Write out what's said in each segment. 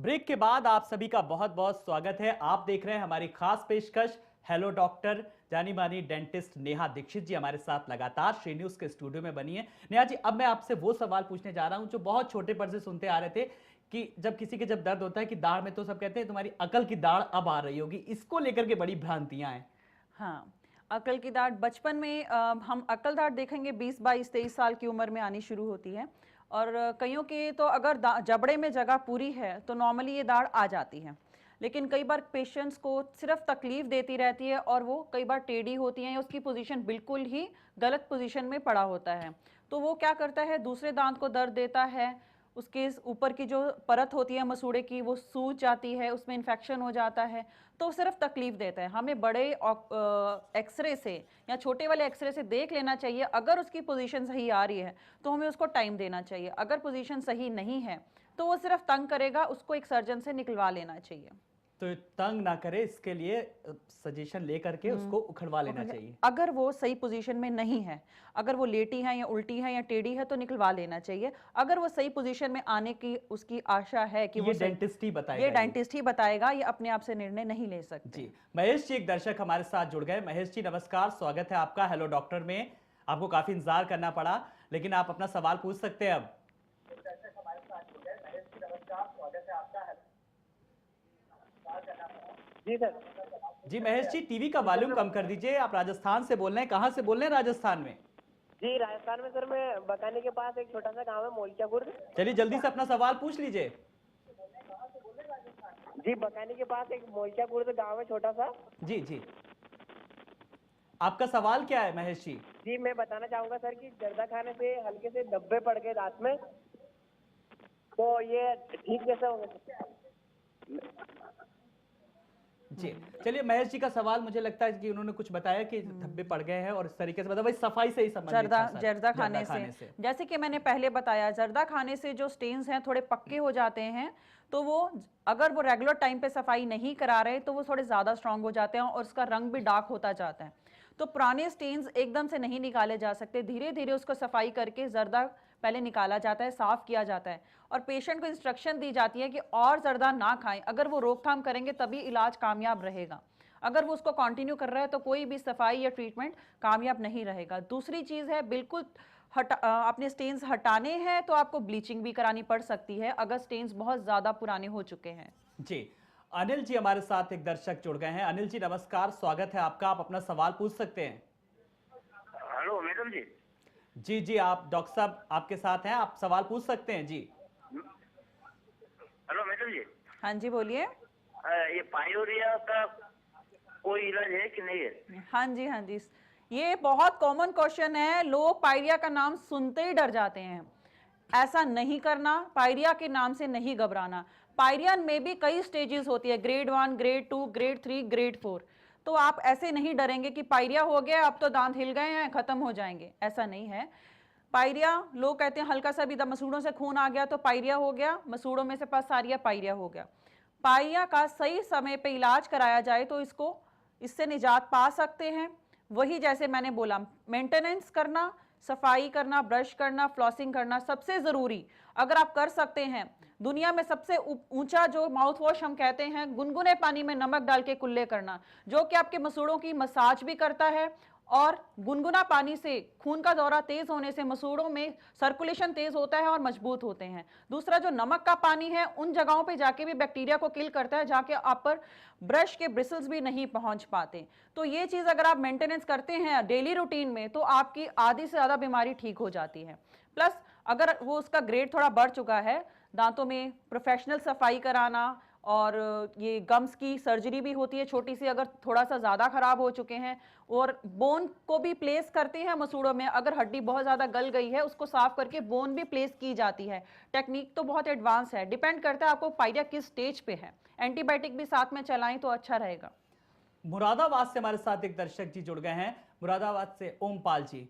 Break के बाद आप सभी का बहुत बहुत स्वागत है। आप देख रहे हैं हमारी खास पेशकश हेलो डॉक्टर। जानी मानी डेंटिस्ट नेहा दीक्षित जी हमारे साथ लगातार श्री न्यूज के स्टूडियो में बनी है। नेहा जी, अब मैं आपसे वो सवाल पूछने जा रहा हूं जो बहुत छोटे पर से सुनते आ रहे थे कि जब किसी के जब दर्द होता है कि दाढ़ में, तो सब कहते हैं तुम्हारी अकल की दाढ़ अब आ रही होगी। इसको लेकर के बड़ी भ्रांतियां हैं। हाँ, अकल की दाढ़ बचपन में हम अकल दाढ़ देखेंगे 20, 22, 23 साल की उम्र में आनी शुरू होती है। और कईयों के तो अगर जबड़े में जगह पूरी है तो नॉर्मली ये दाढ़ आ जाती है। लेकिन कई बार पेशेंट्स को सिर्फ तकलीफ देती रहती है और वो कई बार टेढ़ी होती हैं या उसकी पोजीशन बिल्कुल ही गलत पोजीशन में पड़ा होता है। तो वो क्या करता है, दूसरे दांत को दर्द देता है, उसके ऊपर की जो परत होती है मसूड़े की वो सूज जाती है, उसमें इन्फेक्शन हो जाता है, तो सिर्फ तकलीफ देता है। हमें बड़े एक्सरे से या छोटे वाले एक्सरे से देख लेना चाहिए। अगर उसकी पोजीशन सही आ रही है तो हमें उसको टाइम देना चाहिए। अगर पोजीशन सही नहीं है तो वो सिर्फ तंग करेगा, उसको एक सर्जन से निकलवा लेना चाहिए। तो तंग ना करे, इसके लिए सजेशन लेकर के उसको उखड़वा लेना चाहिए। अगर वो सही पोजीशन में नहीं है, अगर वो लेटी है या उल्टी है या टेढ़ी है तो निकलवा लेना चाहिए। अगर वो सही पोजीशन में आने की उसकी आशा है कि ये डेंटिस्ट ही बताएगा, ये डेंटिस्ट ही बताएगा, ये अपने आप से निर्णय नहीं ले सकते। जी, महेश जी एक दर्शक हमारे साथ जुड़ गए। महेश जी नमस्कार, स्वागत है आपका हेलो डॉक्टर में। आपको काफी इंतजार करना पड़ा, लेकिन आप अपना सवाल पूछ सकते हैं अब। जी सर। जी महेश जी, टीवी का वॉल्यूम कम कर दीजिए। आप राजस्थान से बोल रहे हैं, कहाँ से बोल रहे हैं राजस्थान में? जी राजस्थान में सर, मैं बकानी के पास एक छोटा सा गांव है मोलचापुर। चलिए जल्दी से अपना सवाल पूछ लीजिए। जी, बकानी के पास एक मोलचापुर गांव है छोटा सा। जी जी, आपका सवाल क्या है महेश जी? जी, मैं बताना चाहूंगा सर कि जर्दा खाने से हल्के से धब्बे पड़ गए दांत में, तो ये ठीक कैसे होगा? जी चलिए, महेश जी का सवाल मुझे लगता है कि उन्होंने कुछ बताया कि धब्बे पड़ गए हैं और इस तरीके से, मतलब वही सफाई से ही संबंधित था सर। जर्दा खाने से जैसे कि मैंने पहले बताया, जर्दा खाने से जो स्टेन्स हैं थोड़े पक्के हो जाते हैं, तो वो अगर वो रेगुलर टाइम पे सफाई नहीं करा रहे तो वो थोड़े ज्यादा स्ट्रांग हो जाते हैं और उसका रंग भी डार्क होता जाता है। तो पुराने स्टेन्स एकदम से नहीं निकाले जा सकते, धीरे धीरे उसको सफाई करके जर्दा पहले निकाला जाता है, साफ किया जाता है और पेशेंट को इंस्ट्रक्शन दी जाती है कि और जर्दा ना खाएं। अगर वो रोकथाम करेंगे तभी इलाज कामयाब रहेगा। अगर वो उसको कंटिन्यू कर रहा है तो कोई भी सफाई या ट्रीटमेंट कामयाब नहीं रहेगा। दूसरी चीज़ है, बिल्कुल अपने स्टेन्स हटाने हैं तो आपको ब्लीचिंग भी करानी पड़ सकती है अगर स्टेन्स बहुत ज़्यादा पुराने हो चुके हैं। जी, अनिल जी हमारे साथ एक दर्शक जुड़ गए हैं। अनिल जी नमस्कार, स्वागत है आपका। आप अपना सवाल पूछ सकते हैं। हेलो मैडम जी। जी जी, आप डॉक्टर साहब आपके साथ हैं, आप सवाल पूछ सकते हैं जी। हेलो मैडम जी। हाँ जी बोलिए। ये पायोरिया का कोई इलाज है कि नहीं है? हाँ जी, हाँ जी, ये बहुत कॉमन क्वेश्चन है। लोग पायरिया का नाम सुनते ही डर जाते हैं। ऐसा नहीं करना, पायरिया के नाम से नहीं घबराना। पायरिया में भी कई स्टेजेस होती है, ग्रेड 1, ग्रेड 2, ग्रेड 3, ग्रेड 4। तो आप ऐसे नहीं डरेंगे कि पायरिया हो गया अब तो दांत हिल गए हैं खत्म हो जाएंगे, ऐसा नहीं है। पायरिया, लोग कहते हैं हल्का सा भी मसूड़ों से खून आ गया तो पायरिया हो गया, मसूड़ों में से पस आ रही है पायरिया हो गया। पायरिया का सही समय पे इलाज कराया जाए तो इससे निजात पा सकते हैं। वही जैसे मैंने बोला, मेंटेनेंस करना, सफाई करना, ब्रश करना, फ्लॉसिंग करना सबसे जरूरी अगर आप कर सकते हैं। दुनिया में सबसे ऊंचा जो माउथ वॉश हम कहते हैं, गुनगुने पानी में नमक डाल के कुल्ले करना, जो कि आपके मसूड़ों की मसाज भी करता है और गुनगुना पानी से खून का दौरा तेज होने से मसूड़ों में सर्कुलेशन तेज होता है और मजबूत होते हैं। दूसरा जो नमक का पानी है उन जगहों पे जाके भी बैक्टीरिया को किल करता है जाके आप पर ब्रश के ब्रिसल्स भी नहीं पहुंच पाते। तो ये चीज अगर आप मेंटेनेंस करते हैं डेली रूटीन में तो आपकी आधी से ज्यादा बीमारी ठीक हो जाती है। प्लस अगर वो उसका ग्रेड थोड़ा बढ़ चुका है, दांतों में प्रोफेशनल सफाई कराना और ये गम्स की सर्जरी भी होती है छोटी सी अगर थोड़ा सा ज़्यादा ख़राब हो चुके हैं, और बोन को भी प्लेस करते हैं मसूड़ों में। अगर हड्डी बहुत ज़्यादा गल गई है उसको साफ करके बोन भी प्लेस की जाती है। टेक्निक तो बहुत एडवांस है, डिपेंड करता है आपको पायरिया किस स्टेज पे है। एंटीबायोटिक भी साथ में चलाएं तो अच्छा रहेगा। मुरादाबाद से हमारे साथ एक दर्शक जी जुड़ गए हैं, मुरादाबाद से ओमपाल जी,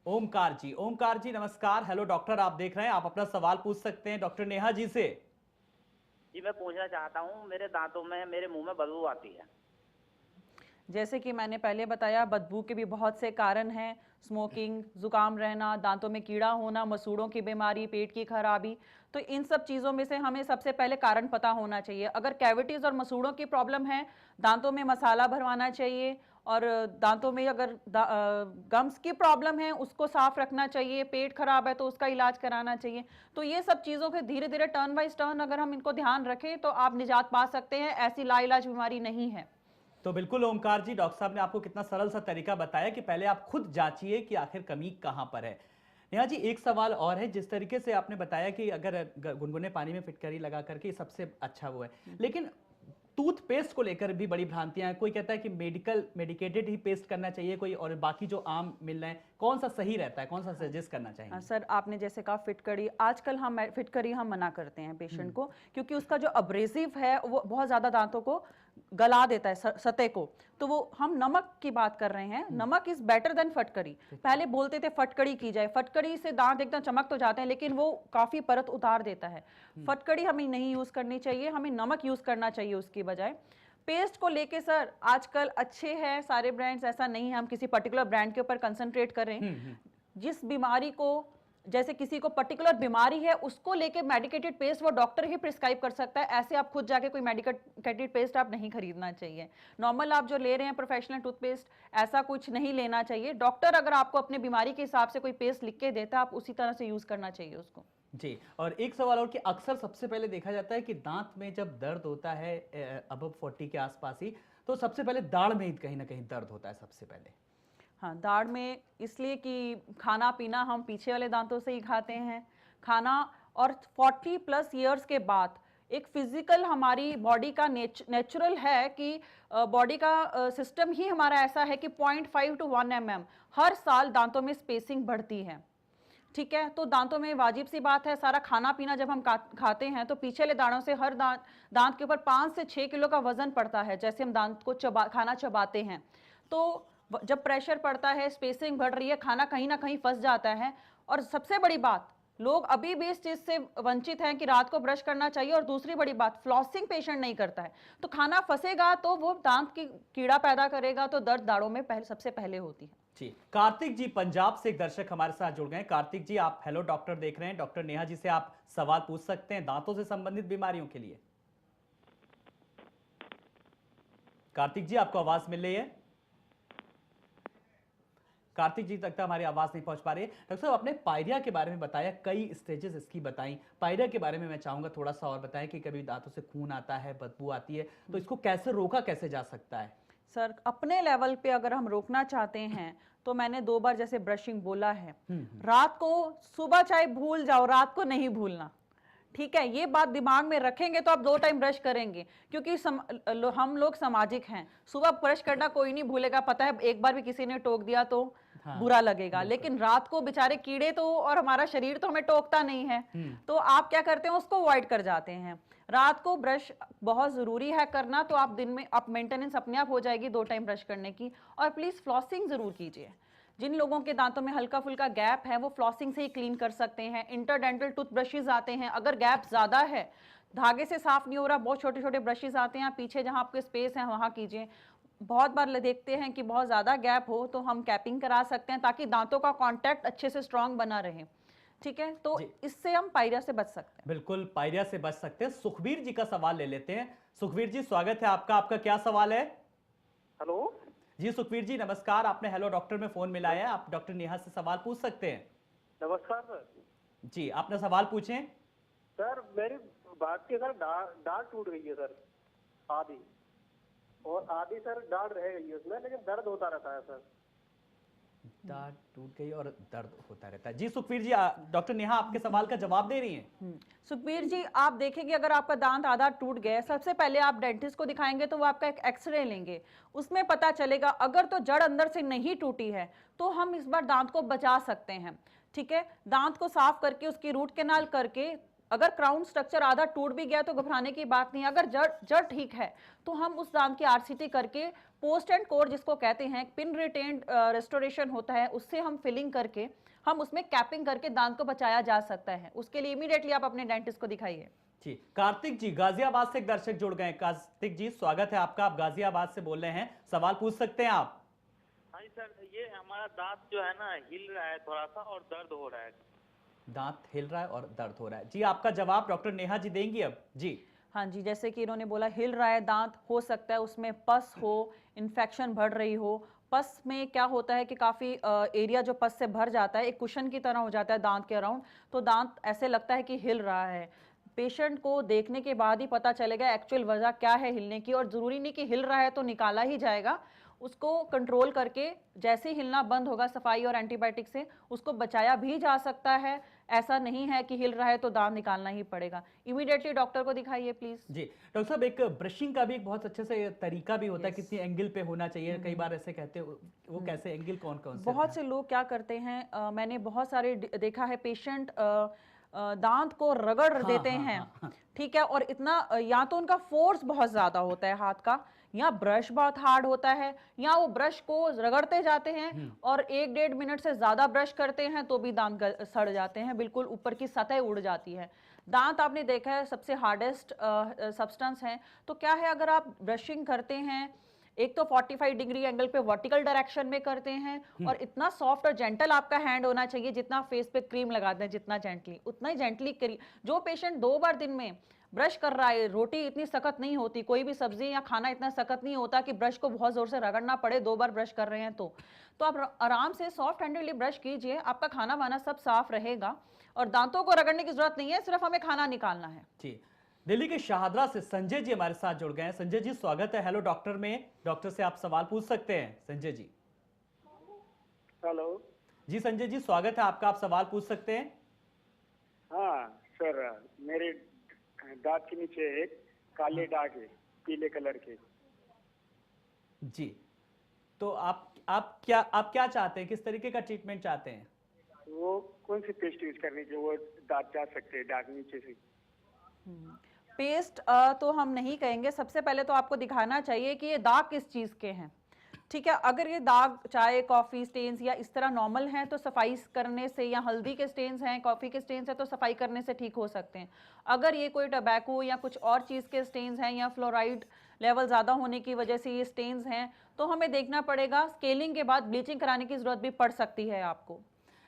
ओमकार जी। ओमकार जी नमस्कार, हेलो डॉक्टर आप देख रहे हैं, आप अपना सवाल पूछ सकते हैं डॉक्टर नेहा जी से। जी, मैं पूछना चाहता हूँ, मेरे दांतों में, मेरे मुंह में बदबू आती है। जैसे कि मैंने पहले बताया, बदबू के भी बहुत से कारण हैं। स्मोकिंग, जुकाम रहना, दांतों में कीड़ा होना, मसूड़ों की बीमारी, पेट की खराबी। तो इन सब चीज़ों में से हमें सबसे पहले कारण पता होना चाहिए। अगर कैविटीज़ और मसूड़ों की प्रॉब्लम है, दांतों में मसाला भरवाना चाहिए। और दांतों में अगर गम्स की प्रॉब्लम है, उसको साफ रखना चाहिए। पेट खराब है तो उसका इलाज कराना चाहिए। तो ये सब चीज़ों के धीरे धीरे टर्न बाई टर्न अगर हम इनको ध्यान रखें तो आप निजात पा सकते हैं। ऐसी लाइलाज बीमारी नहीं है। तो बिल्कुल ओमकार जी, डॉक्टर साहब ने आपको कितना सरल सा तरीका बताया कि पहले आप खुद जांचिए कि आखिर कमी कहां पर है। नेहा जी, एक सवाल और है। जिस तरीके से आपने बताया कि अगर गुनगुने पानी में फिटकरी लगा करके सबसे अच्छा वो है, लेकिन टूथपेस्ट को लेकर भी बड़ी भ्रांतियां हैं। कोई कहता है कि मेडिकेटेड ही पेस्ट करना चाहिए कोई, और बाकी जो आम मिल रहे हैं, कौन सा सही रहता है, कौन सा सजेस्ट करना चाहिए? सर, आपने जैसे कहा फिटकरी, आजकल हम फिटकरी हम मना करते हैं पेशेंट को, क्योंकि उसका जो अब्रेसिव है वो बहुत ज़्यादा दांतों को गला देता है, सतह को। तो वो हम नमक की बात कर रहे हैं। नमक इज बेटर देन फटकरी। पहले बोलते थे फटकड़ी की जाए, फटकड़ी से दांत एकदम चमक तो जाते हैं लेकिन वो काफ़ी परत उतार देता है। फटकड़ी हमें नहीं यूज़ करनी चाहिए, हमें नमक यूज़ करना चाहिए उसकी बजाय। पेस्ट को लेके सर, आजकल अच्छे हैं सारे ब्रांड्स, ऐसा नहीं है हम किसी पर्टिकुलर ब्रांड के ऊपर कंसंट्रेट करें। जिस बीमारी को, जैसे किसी को पर्टिकुलर बीमारी है, उसको लेके मेडिकेटेड पेस्ट वो डॉक्टर ही प्रिस्क्राइब कर सकता है। ऐसे आप खुद जाके कोई मेडिकेटेड पेस्ट आप नहीं खरीदना चाहिए। नॉर्मल आप जो ले रहे हैं प्रोफेशनल टूथपेस्ट, ऐसा कुछ नहीं लेना चाहिए। डॉक्टर अगर आपको अपने बीमारी के हिसाब से कोई पेस्ट लिख के देता है, आप उसी तरह से यूज करना चाहिए उसको। जी, और एक सवाल और कि अक्सर सबसे पहले देखा जाता है कि दांत में जब दर्द होता है अबव 40 के आसपास ही, तो सबसे पहले दाढ़ में ही कहीं ना कहीं दर्द होता है सबसे पहले। हाँ, दाढ़ में इसलिए कि खाना पीना हम पीछे वाले दांतों से ही खाते हैं खाना। और 40+ ईयर्स के बाद एक फिजिकल हमारी बॉडी का नेचुरल है कि बॉडी का सिस्टम ही हमारा ऐसा है कि 0.5 to 1 mm हर साल दांतों में स्पेसिंग बढ़ती है। ठीक है, तो दांतों में वाजिब सी बात है, सारा खाना पीना जब हम खाते हैं तो पीछे वाले दांतों से हर दांत के ऊपर 5 से 6 किलो का वजन पड़ता है। जैसे हम दांत को खाना चबाते हैं तो जब प्रेशर पड़ता है, स्पेसिंग बढ़ रही है, खाना कहीं ना कहीं फंस जाता है। और सबसे बड़ी बात, लोग अभी भी इस चीज से वंचित हैं कि रात को ब्रश करना चाहिए। और दूसरी बड़ी बात, फ्लॉसिंग पेशेंट नहीं करता है, तो खाना फंसेगा तो वो दांत की कीड़ा पैदा करेगा, तो दर्द दाढ़ों में सबसे पहले होती है। जी, कार्तिक जी पंजाब से एक दर्शक हमारे साथ जुड़ गए। कार्तिक जी, आप हेलो डॉक्टर देख रहे हैं। डॉक्टर नेहा जी से आप सवाल पूछ सकते हैं दांतों से संबंधित बीमारियों के लिए। कार्तिक जी, आपको आवाज मिल रही है? कार्तिक जी तक हमारी आवाज नहीं पहुंच पा रही है। डॉक्टर साहब, आपने पायरिया के बारे में बताया, कई स्टेजेस इसकी बताई। पायरिया के बारे में मैं चाहूंगा थोड़ा सा और बताएं कि कभी दांतों से खून आता है, बदबू आती है, तो इसको कैसे रोका कैसे जा सकता है? सर, अपने लेवल पे अगर हम रोकना चाहते हैं तो मैंने 2 बार जैसे ब्रशिंग बोला है, रात को, सुबह चाहे भूल जाओ, रात को नहीं भूलना। ठीक है, ये बात दिमाग में रखेंगे तो आप 2 टाइम ब्रश करेंगे, क्योंकि हम लोग सामाजिक हैं। सुबह ब्रश करना कोई नहीं भूलेगा, पता है एक बार भी किसी ने टोक दिया तो बुरा लगेगा, लेकिन रात को बेचारे कीड़े तो, और हमारा शरीर तो हमें टोकता नहीं है, तो आप क्या करते हैं, उसको अवॉइड कर जाते हैं। रात को ब्रश बहुत जरूरी है करना, तो आप दिन में आप मेंटेनेंस अपने आप हो जाएगी 2 टाइम ब्रश करने की। और प्लीज फ्लॉसिंग जरूर कीजिए। जिन लोगों के दांतों में हल्का फुल्का गैप है वो फ्लॉसिंग से ही क्लीन कर सकते हैं। इंटरडेंटल टूथब्रशेस आते हैं, अगर गैप ज्यादा है, धागे से साफ नहीं हो रहा, बहुत छोटे छोटे ब्रशेस आते हैं, पीछे जहां आपके स्पेस है वहां कीजिए। बहुत बार देखते हैं कि बहुत ज्यादा गैप हो तो हम कैपिंग करा सकते हैं ताकि दांतों का कांटेक्ट अच्छे से स्ट्रांग बना रहे। ठीक है, तो इससे हम पायरिया से बच सकते हैं। बिल्कुल, पायरिया से बच सकते हैं। सुखबीर जी का सवाल ले लेते हैं। सुखबीर जी, स्वागत है आपका क्या सवाल है? हेलो जी सुखबीर जी, नमस्कार। आपने हेलो डॉक्टर में फोन मिलाया है, आप डॉक्टर नेहा से सवाल पूछ सकते हैं। नमस्कार सर। जी, आपने सवाल पूछें। सर, मेरी बात की सर, दाढ़ टूट गई है सर, आधी, और आधी सर दाढ़ रह गई है उसमें, लेकिन दर्द होता रहता है सर। दाढ़ टूट गई और दर्द होता रहता है। जी सुखबीर जी, डॉक्टर नेहा आपके सवाल का जवाब दे रही हैं। सुखबीर जी, आप देखेंगे अगर आपका दांत आधा टूट गया है, सबसे पहले आप डेंटिस्ट को दिखाएंगे तो वो आपका एक एक्सरे लेंगे, उसमें पता चलेगा। अगर तो जड़ अंदर से नहीं टूटी है तो हम इस बार दांत को बचा सकते हैं। ठीक है, दांत को साफ करके उसकी रूट कैनाल करके अगर क्राउन स्ट्रक्चर आधा टूट भी गया तो घबराने की बात नहीं। अगर जड़ ठीक है तो हम उस दांत की आरसीटी करके पोस्ट एंड कोर जिसको कहते हैं पिन रिटेन्ड रेस्टोरेशन होता है, उससे हम फिलिंग करके हम उसमें कैपिंग करके दांत को बचाया जा सकता है। उसके लिए इमीडिएटली आप अपने डेंटिस्ट को दिखाइए। जी, कार्तिक जी गाजियाबाद से एक दर्शक जुड़ गए हैं। कार्तिक जी स्वागत है आपका, आप गाजियाबाद से बोल रहे हैं, सवाल पूछ सकते हैं आप। हाँ जी सर, ये हमारा दांत जो है ना हिल रहा है थोड़ा सा और दर्द हो रहा है। दांत हिल रहा है और दर्द हो रहा है। जी, आपका जवाब डॉक्टर नेहा जी देंगी अब। जी हाँ जी, जैसे कि इन्होंने बोला हिल रहा है दांत, हो सकता है उसमें पस हो, इन्फेक्शन बढ़ रही हो। पस में क्या होता है कि काफ़ी एरिया जो पस से भर जाता है, एक कुशन की तरह हो जाता है दांत के अराउंड, तो दांत ऐसे लगता है कि हिल रहा है। पेशेंट को देखने के बाद ही पता चलेगा एक्चुअल वजह क्या है हिलने की, और ज़रूरी नहीं कि हिल रहा है तो निकाला ही जाएगा। उसको कंट्रोल करके जैसे ही हिलना बंद होगा सफाई और एंटीबायोटिक से उसको बचाया भी जा सकता है। ऐसा नहीं है कि हिल रहा है तो दांत निकालना ही पड़ेगा। इमीडिएटली डॉक्टर को दिखाइए प्लीज। जी डॉक्टर साहब, एक ब्रशिंग का भी एक बहुत अच्छे से तरीका भी होता है, कितनी एंगल पे होना चाहिए, कई बार ऐसे कहते हैं, वो कैसे एंगल कौन कौन से बहुत से लोग क्या करते हैं, मैंने बहुत सारे देखा है पेशेंट दांत को रगड़ देते हैं, ठीक है, और इतना या तो उनका फोर्स बहुत ज्यादा होता है हाथ का, या ब्रश बहुत हार्ड होता है, या वो ब्रश को रगड़ते जाते हैं और 1-1.5 मिनट से ज्यादा ब्रश करते हैं तो भी दांत सड़ जाते हैं, बिल्कुल ऊपर की सतह उड़ जाती है। दांत आपने देखा है सबसे हार्डेस्ट सब्सटेंस है, तो क्या है अगर आप ब्रशिंग करते हैं एक तो 45 डिग्री एंगल पे वर्टिकल डायरेक्शन में करते हैं, और इतना सॉफ्ट और जेंटल आपका हैंड होना चाहिए, जितना फेस पे क्रीम लगाते हैं जितना जेंटली उतना ही जेंटली करिए। जो पेशेंट 2 बार दिन में ब्रश कर रहा है, रोटी इतनी सख्त नहीं होती, कोई भी सब्जी या खाना इतना सख्त नहीं होता कि ब्रश को बहुत जोर से रगड़ना पड़े, 2 बार ब्रश कर रहे हैं तो आप आराम से सॉफ्ट हैंडली ब्रश कीजिए, आपका खाना वाना सब साफ रहेगा और दांतों को रगड़ने की जरूरत नहीं है, सिर्फ हमें खाना निकालना है। जी, दिल्ली के शाहदरा से संजय जी हमारे साथ जुड़ गए हैं। संजय जी स्वागत है हेलो डॉक्टर में, डॉक्टर से आप सवाल पूछ सकते हैं। संजय जी हेलो जी, संजय जी स्वागत है आपका, आप सवाल पूछ सकते हैं। हाँ सर, मेरे दांत के नीचे एक काले दाग है पीले कलर के। जी, तो आप क्या चाहते हैं, किस तरीके का ट्रीटमेंट चाहते हैं? वो कौन सी पेस्ट यूज करने की वो दांत जा सकते हैं दाग नीचे से? पेस्ट तो हम नहीं कहेंगे। सबसे पहले तो आपको दिखाना चाहिए कि ये दाग किस चीज़ के हैं, ठीक है। अगर ये दाग चाय कॉफ़ी स्टेन्स या इस तरह नॉर्मल हैं तो सफाई करने से, या हल्दी के स्टेन्स हैं, कॉफ़ी के स्टेन्स हैं तो सफाई करने से ठीक हो सकते हैं। अगर ये कोई टबैको या कुछ और चीज़ के स्टेन्स हैं या फ्लोराइड लेवल ज़्यादा होने की वजह से ये स्टेन्स हैं तो हमें देखना पड़ेगा। स्केलिंग के बाद ब्लीचिंग कराने की ज़रूरत भी पड़ सकती है आपको।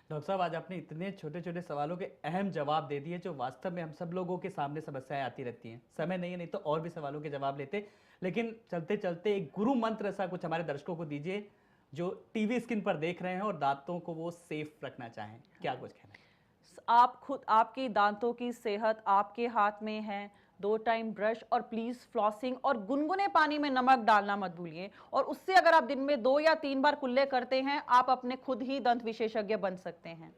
डॉक्टर साहब, आज आपने इतने छोटे छोटे सवालों के अहम जवाब दे दिए जो वास्तव में हम सब लोगों के सामने समस्याएं आती रहती हैं। समय नहीं है, नहीं तो और भी सवालों के जवाब लेते, लेकिन चलते चलते एक गुरु मंत्र ऐसा कुछ हमारे दर्शकों को दीजिए जो टीवी स्क्रीन पर देख रहे हैं और दांतों को वो सेफ रखना चाहें, क्या कुछ कहना है? आप खुद, आपकी दांतों की सेहत आपके हाथ में है। 2 टाइम ब्रश और प्लीज फ्लॉसिंग और गुनगुने पानी में नमक डालना मत भूलिए, और उससे अगर आप दिन में 2 या 3 बार कुल्ले करते हैं आप अपने खुद ही दंत विशेषज्ञ बन सकते हैं।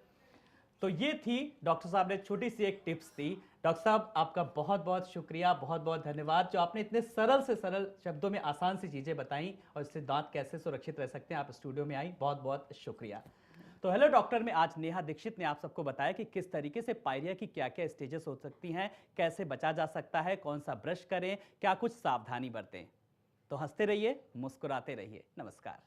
तो ये थी डॉक्टर साहब ने छोटी सी एक टिप्स दी। डॉक्टर साहब आपका बहुत बहुत शुक्रिया, बहुत बहुत धन्यवाद जो आपने इतने सरल से सरल शब्दों में आसान सी चीज़ें बताई और इससे दांत कैसे सुरक्षित रह सकते हैं। आप स्टूडियो में आई, बहुत बहुत शुक्रिया। तो हेलो डॉक्टर में आज नेहा दीक्षित ने आप सबको बताया कि किस तरीके से पायरिया की क्या क्या स्टेजेस हो सकती हैं, कैसे बचा जा सकता है, कौन सा ब्रश करें, क्या कुछ सावधानी बरतें। तो हंसते रहिए, मुस्कुराते रहिए। नमस्कार।